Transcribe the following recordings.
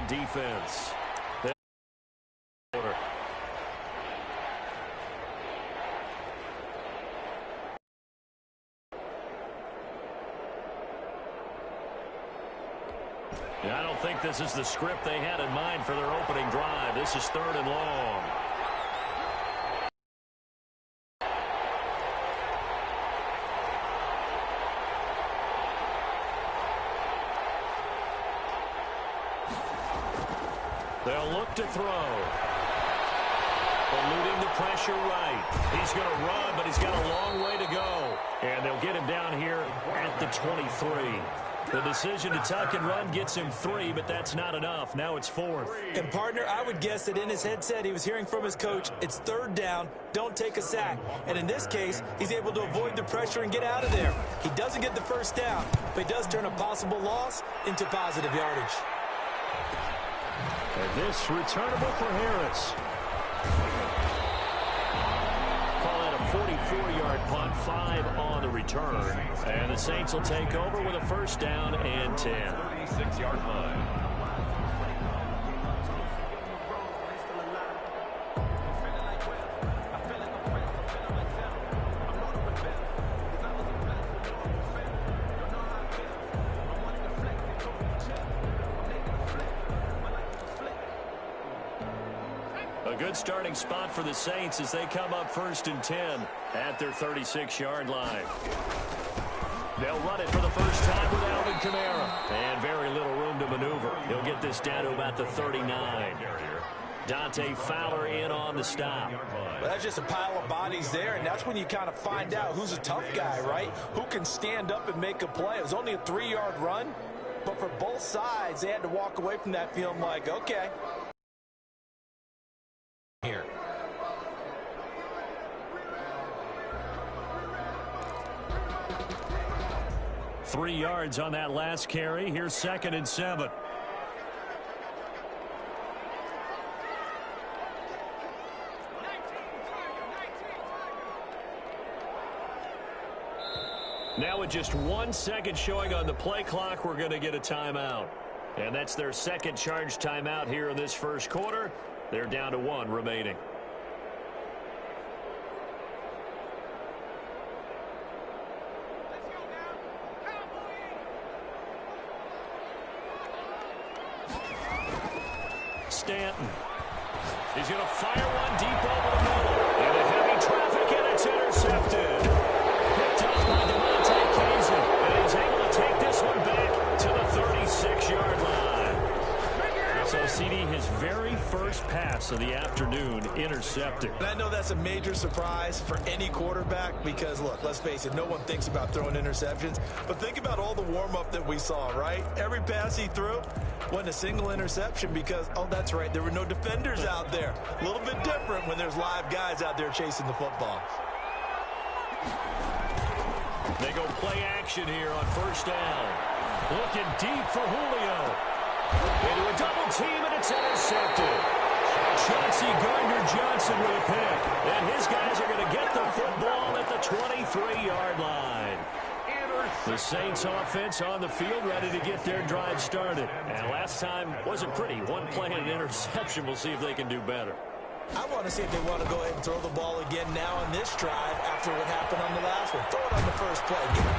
on defense. I don't think this is the script they had in mind for their opening drive. This is 3rd and long. They'll look to throw. Eluding the pressure right. He's going to run, but he's got a long way to go. And they'll get him down here at the 23. The decision to tuck and run gets him 3, but that's not enough. Now it's 4th. And, partner, I would guess that in his headset he was hearing from his coach, it's 3rd down, don't take a sack. And in this case, he's able to avoid the pressure and get out of there. He doesn't get the 1st down, but he does turn a possible loss into positive yardage. And this returnable for Harris. Call that a 44-yard punt, 5 on the return. And the Saints will take over with a 1st down and 10. 36-yard line. A good starting spot for the Saints as they come up 1st and 10 at their 36-yard line. They'll run it for the first time with Alvin Kamara. And very little room to maneuver. He'll get this down to about the 39. Dante Fowler in on the stop. Well, that's just a pile of bodies there, and that's when you kind of find out who's a tough guy, right? Who can stand up and make a play. It was only a 3-yard run, but for both sides, they had to walk away from that feeling like, okay. Here. Three yards on that last carry. Here's 2nd and 7. Now with just 1 second showing on the play clock, we're going to get a timeout. And that's their second charge timeout here in this first quarter. They're down to 1 remaining. Stanton. He's going to fire one deep over the middle. Into heavy traffic, and it's intercepted. Picked up by Devontae Kazin. And he's able to take this one back to the 36-yard line. So, CD, his very first pass of the afternoon intercepted. And I know that's a major surprise for any quarterback because, look, let's face it, no one thinks about throwing interceptions. But think about all the warm-up that we saw, right? Every pass he threw wasn't a single interception because, oh, that's right, there were no defenders out there. A little bit different when there's live guys out there chasing the football. They go play action here on 1st down. Looking deep for Julio. Into a double team, and it's intercepted. Chauncey Gardner-Johnson with a pick. And his guys are going to get the football at the 23-yard line. The Saints offense on the field ready to get their drive started. And last time wasn't pretty. One play and an interception. We'll see if they can do better. I want to see if they want to go ahead and throw the ball again now on this drive after what happened on the last one. Throw it on the first play.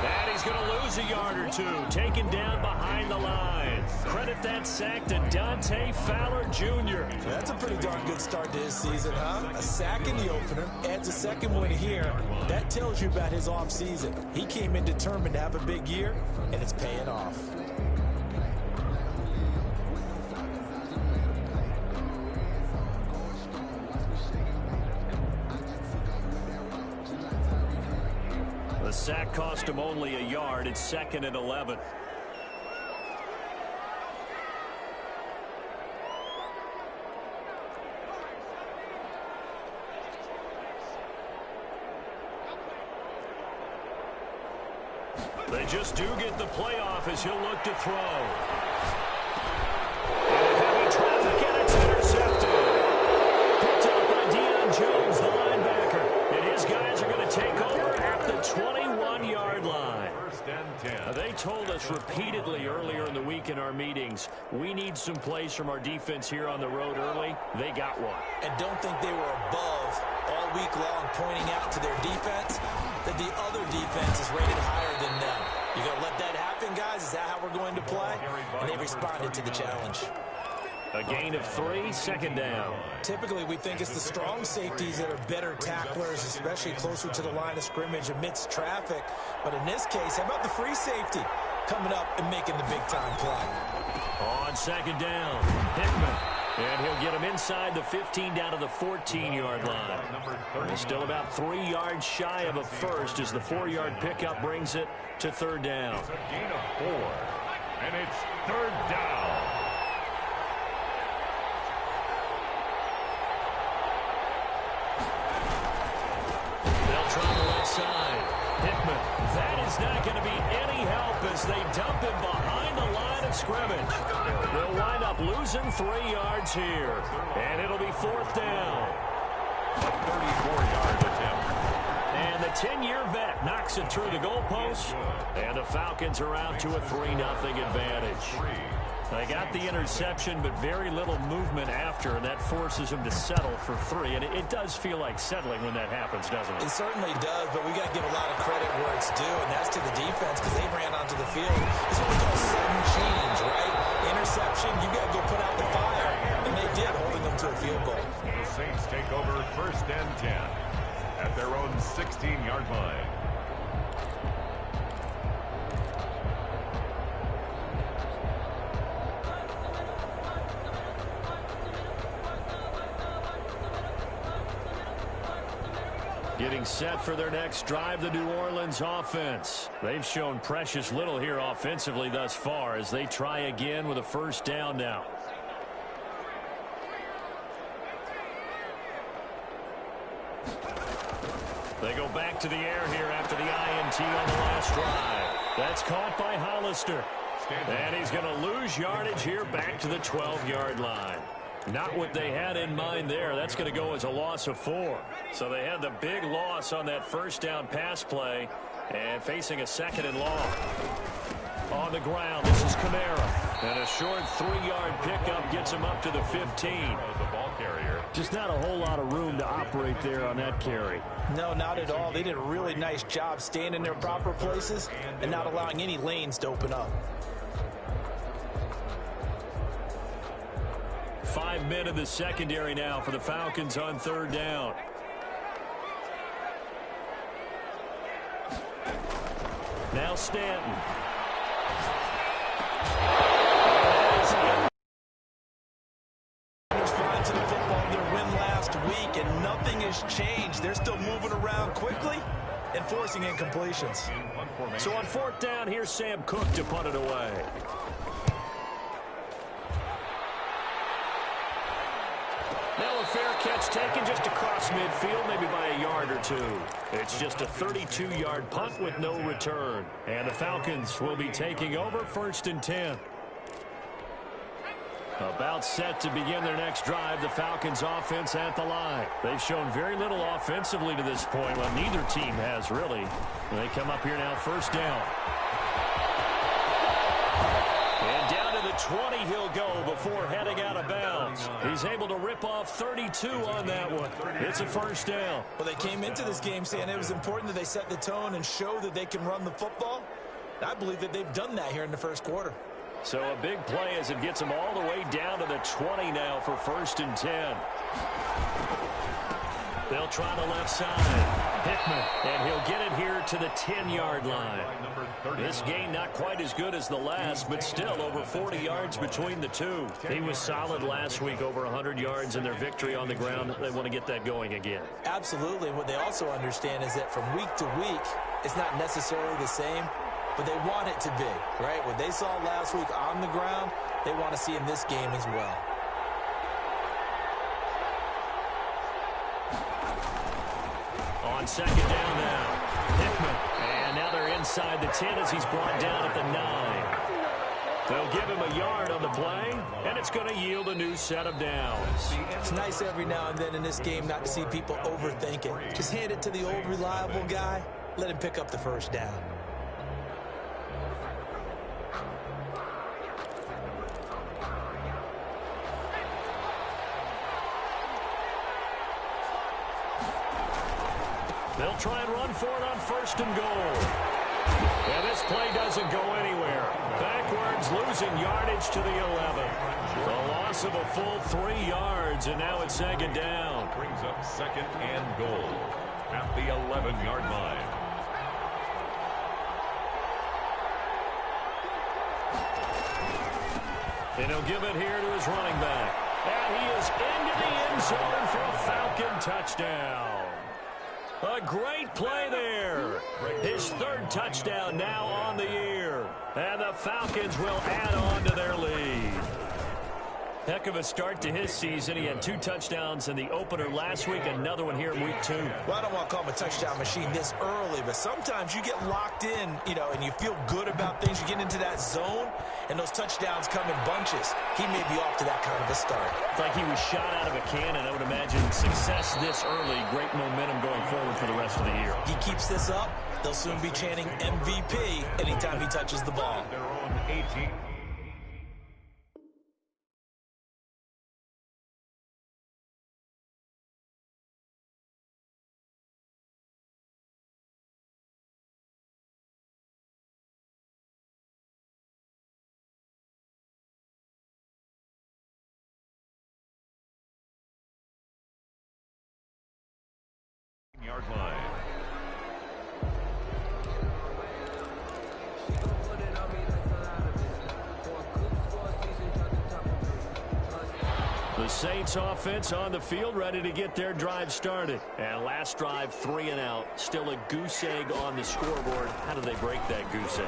And he's going to lose a yard or two. Taken down behind the line. Credit that sack to Dante Fowler Jr. That's a pretty darn good start to his season, huh? A sack in the opener, adds a second one here. That tells you about his offseason. He came in determined to have a big year, and it's paying off. The sack cost him only a yard. It's 2nd and 11. They just do get the playoff as he'll look to throw. And heavy traffic, and it's intercepted. Picked up by Deion Jones, the linebacker. And his guys are going to take over at the 21-yard line. 1st and 10. They told us repeatedly earlier in the week in our meetings. We need some plays from our defense here on the road early. They got one. And don't think they were above all week long pointing out to their defense that the other defense is rated higher than them. You going to let that happen, guys? Is that how we're going to play? And they responded to the challenge. A gain of 3, second down. Typically, we think it's the strong safeties that are better tacklers, especially closer to the line of scrimmage amidst traffic. But in this case, how about the free safety coming up and making the big-time play? On second down, Hickman. And he'll get him inside the 15 down to the 14-yard line. He's still about 3 yards shy of a first as the 4-yard pickup brings it to third down. It's a gain of 4, and it's third down. They'll try the left side. Hickman. That is not going to be any help as they dump him behind the line of scrimmage. They'll wind up losing 3 yards here. And it'll be fourth down. A 34-yard attempt. And the 10-year vet knocks it through the goalpost. And the Falcons are out to a 3-0 advantage. They got the interception, but very little movement after, and that forces them to settle for 3. And it does feel like settling when that happens, doesn't it? It certainly does, but we got to give a lot of credit where it's due, and that's to the defense because they ran onto the field. It's what we call sudden change, right? Interception, you got to go put out the fire, and they did, holding them to a field goal. The Saints take over first and 10 at their own 16-yard line. Getting set for their next drive, the New Orleans offense. They've shown precious little here offensively thus far as they try again with a first down now. They go back to the air here after the INT on the last drive. That's caught by Hollister. And he's going to lose yardage here back to the 12-yard line. Not what they had in mind there. That's going to go as a loss of 4. So they had the big loss on that first down pass play and facing a second and long. On the ground, this is Kamara. And a short 3-yard pickup gets him up to the 15. The ball carrier. Just not a whole lot of room to operate there on that carry. No, not at all. They did a really nice job staying in their proper places and not allowing any lanes to open up. 5 men in the secondary now for the Falcons on third down. Now Stanton. Responding to the football in their win last week, and nothing has changed. They're still moving around quickly and forcing incompletions. So on fourth down, here's Sam Cook to punt it away. Now a fair catch taken just across midfield, maybe by a yard or 2. It's just a 32-yard punt with no return. And the Falcons will be taking over first and 10. About set to begin their next drive, the Falcons offense at the line. They've shown very little offensively to this point. Well, neither team has really. They come up here now first down. And down to the 20 he'll go before heading out of bounds. He's able to rip off 32 on that one. It's a first down. Well, they came into this game saying it was important that they set the tone and show that they can run the football. I believe that they've done that here in the first quarter. So a big play as it gets them all the way down to the 20 now for first and 10. They'll try the left side. Hickman, and he'll get it here to the 10-yard line. This gain not quite as good as the last, but still over 40 yards between the two. He was solid last week, over 100 yards in their victory on the ground. They want to get that going again. Absolutely. And what they also understand is that from week to week, it's not necessarily the same, but they want it to be, right? What they saw last week on the ground, they want to see in this game as well. On second down now, Hickman. And now they're inside the 10 as he's brought down at the 9. They'll give him a yard on the play, and it's going to yield a new set of downs. It's nice every now and then in this game not to see people overthink it. Just hand it to the old reliable guy. Let him pick up the first down. They'll try and run for it on 1st and goal. And this play doesn't go anywhere. Backwards, losing yardage to the 11. The loss of a full 3 yards, and now it's 2nd down. Brings up 2nd and goal at the 11-yard line. And he'll give it here to his running back. And he is into the end zone for a Falcon touchdown. A great play there. His 3rd touchdown now on the year. And the Falcons will add on to their lead. Heck of a start to his season. He had 2 touchdowns in the opener last week, another one here in week 2. Well, I don't want to call him a touchdown machine this early, but sometimes you get locked in, and you feel good about things. You get into that zone, and those touchdowns come in bunches. He may be off to that kind of a start. It's like he was shot out of a cannon. I would imagine success this early, great momentum going forward for the rest of the year. He keeps this up, they'll soon be chanting MVP anytime he touches the ball. Their own 18. Yard line. The Saints offense on the field, ready to get their drive started. And last drive, 3 and out. Still a goose egg on the scoreboard. How do they break that goose egg?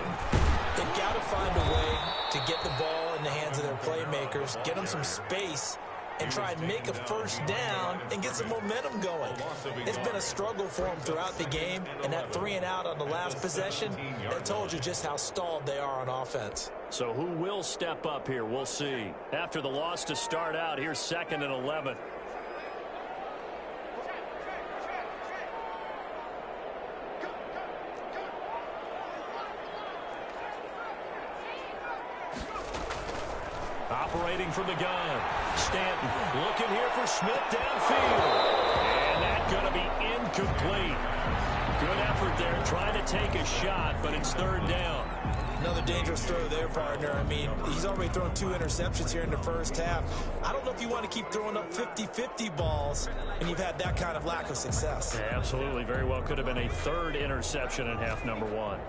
They've got to find a way to get the ball in the hands of their playmakers, get them some space, and try and make a 1st down and get some momentum going. It's been a struggle for them throughout the game, and that 3 and out on the last possession, that told you just how stalled they are on offense. So who will step up here? We'll see. After the loss to start out, here's 2nd and 11. Operating from the gun. Stanton looking here for Smith downfield. And that's going to be incomplete. Good effort there trying to take a shot, but it's 3rd down. Another dangerous throw there, partner. I mean, he's already thrown 2 interceptions here in the 1st half. I don't know if you want to keep throwing up 50-50 balls, and you've had that kind of lack of success. Yeah, absolutely. Very well could have been a 3rd interception in half number 1.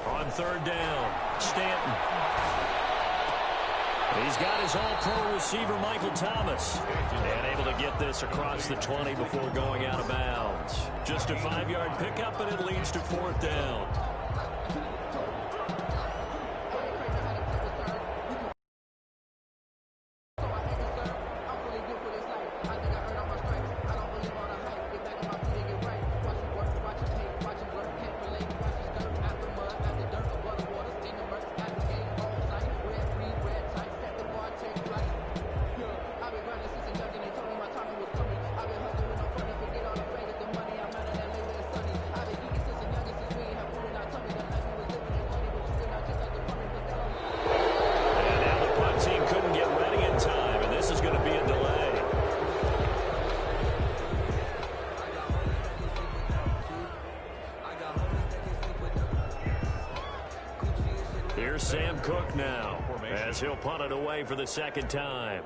On 3rd down, Stanton. He's got his all-pro receiver, Michael Thomas. And able to get this across the 20 before going out of bounds. Just a 5-yard pickup, and it leads to 4th down. Here's Sam Cook now as he'll punt it away for the 2nd time.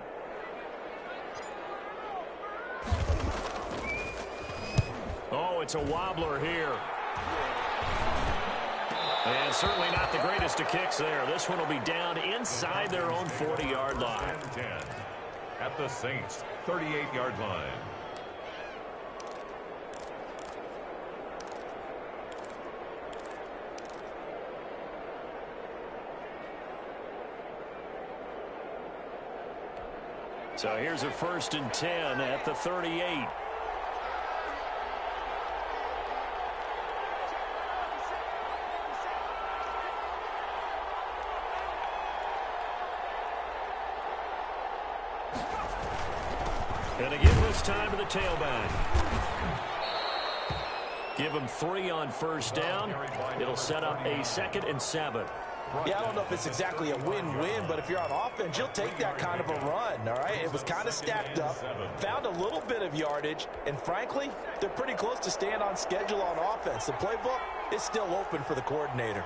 Oh, it's a wobbler here. And certainly not the greatest of kicks there. This one will be down inside their own 40-yard line. 10 at the Saints' 38-yard line. So here's a 1st and 10 at the 38. And they give this time to the tailback. Give him 3 on first down. It'll set up a 2nd and 7. Yeah, I don't know if it's exactly a win-win, but if you're on offense, you'll take that kind of a run, all right? It was kind of stacked up, found a little bit of yardage, and frankly, they're pretty close to staying on schedule on offense. The playbook is still open for the coordinator.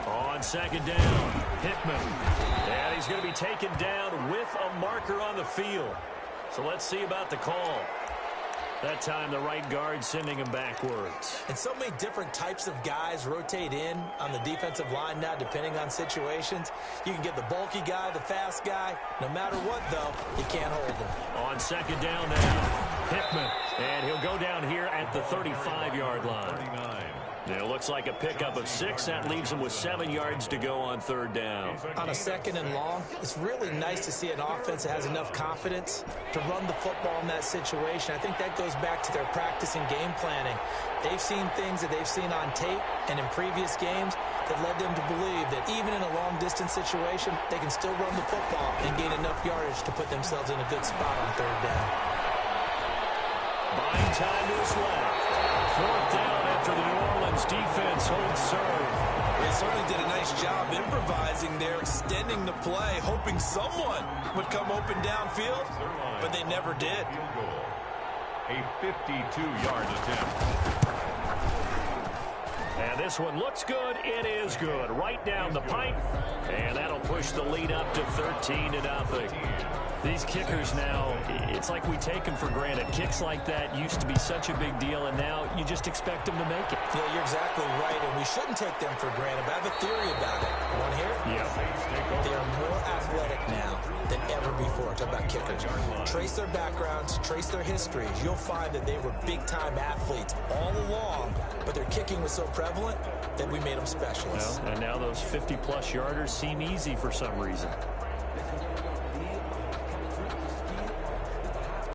On 2nd down, Hickman. And he's going to be taken down with a marker on the field. So let's see about the call. That time, the right guard sending him backwards. And so many different types of guys rotate in on the defensive line now, depending on situations. You can get the bulky guy, the fast guy. No matter what, though, you can't hold him. On 2nd down now, Hickman. And he'll go down here at the 35-yard line. 39. It looks like a pickup of 6. That leaves him with 7 yards to go on 3rd down. On a 2nd and long, it's really nice to see an offense that has enough confidence to run the football in that situation. I think that goes back to their practice and game planning. They've seen things that they've seen on tape and in previous games that led them to believe that even in a long-distance situation, they can still run the football and gain enough yardage to put themselves in a good spot on 3rd down. Buying time to his left. 4th down after the New Orleans defense holds serve. They certainly did a nice job improvising there, extending the play, hoping someone would come open downfield, but they never did. A 52-yard attempt. And this one looks good. It is good. Right down the pipe. And that'll push the lead up to 13-0. These kickers now, it's like we take them for granted. Kicks like that used to be such a big deal, and now you just expect them to make it. Yeah, you're exactly right, and we shouldn't take them for granted. But I have a theory about it. You want to hear it? Yeah. They are more athletic now than ever before. Talk about kickers. Trace their backgrounds, trace their histories. You'll find that they were big-time athletes all along, but their kicking was so prevalent that we made them specialists. Well, and now those 50-plus yarders seem easy for some reason.